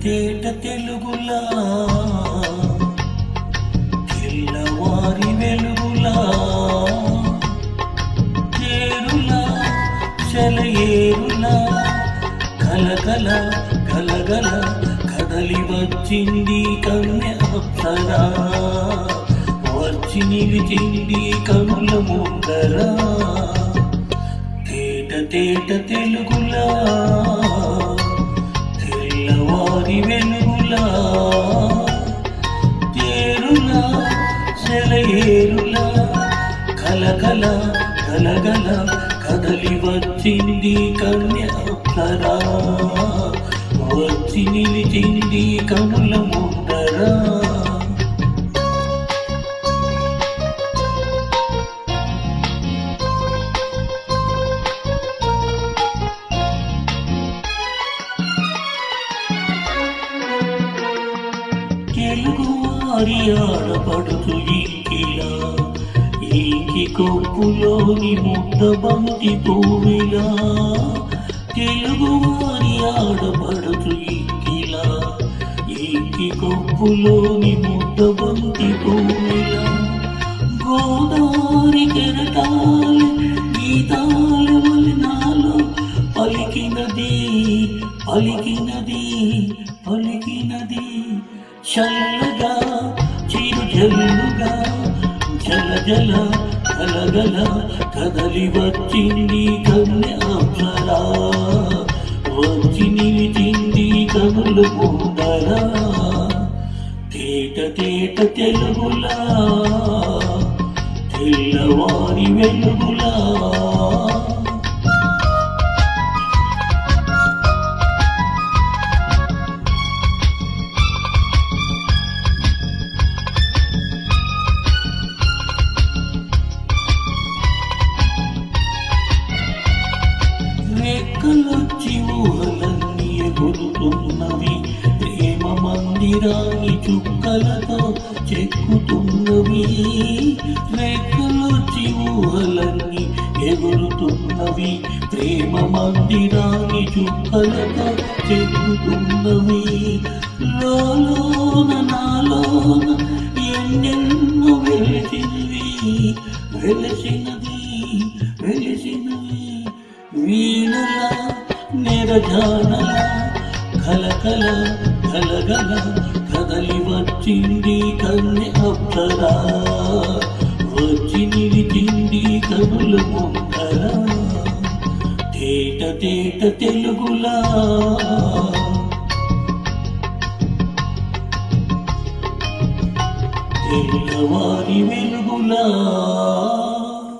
తేట తెలుగులా తెల్లవారి వెలుగులా తేరులా సెలయేరులా కలకల కలగల కదలి వచ్చింది కన్య అప్సరా వచ్చి నిలిచింది కనుల ముందరా తేట తేట తెలుగులా తెల్లవారి వెలుగులా తేరులా సెలయేరులా కలకల కలగల కదలి వచ్చింది కన్య అప్సరా వచ్చి నిలిచింది కనుల ముందరా తెలుగువారి ఆడపడుచు ఇంకిలా ఇంకి కొప్పులోని ముద్ద బంతి పువ్విలా తెలుగువారి ఆడపడుచు ఇంకిలా ఇంకి కొప్పులోని ముద్ద బంతి పువ్విలా గోదావరి కెరటాలు గీతాల వలనాలు పలికినది పలికినది పలికినది చల్లగా చిరు జల్లుగా జల జల కలగల కదలి వచ్చింది కన్య అప్సరా వచ్చి నిలిచింది కనుల ముందరా తేట తేట తెలుగులా తెల్లవారి వెలుగులా రెక్కలొచ్చి ఊహలన్నీ ఎగురుతున్నవి ప్రేమ మందిరాన్ని చుక్కలతో చెక్కుతున్నవి రెక్కలొచ్చి ఊహలన్నీ ఎగురుతున్నవి ప్రేమ మందిరాన్ని చుక్కలతో చెక్కుతున్నవి లోన నాలోన ఎన్నెన్నో వెలిసినవి వెలిసినది వెలిసినవి వీణలా నిరజానల కలకల కలగల కదలి వచ్చింది కన్య అప్సరా వచ్చి నిలిచింది కనుల ముందరా తేట తేట తెలుగులా తెల్లవారి వెలుగులా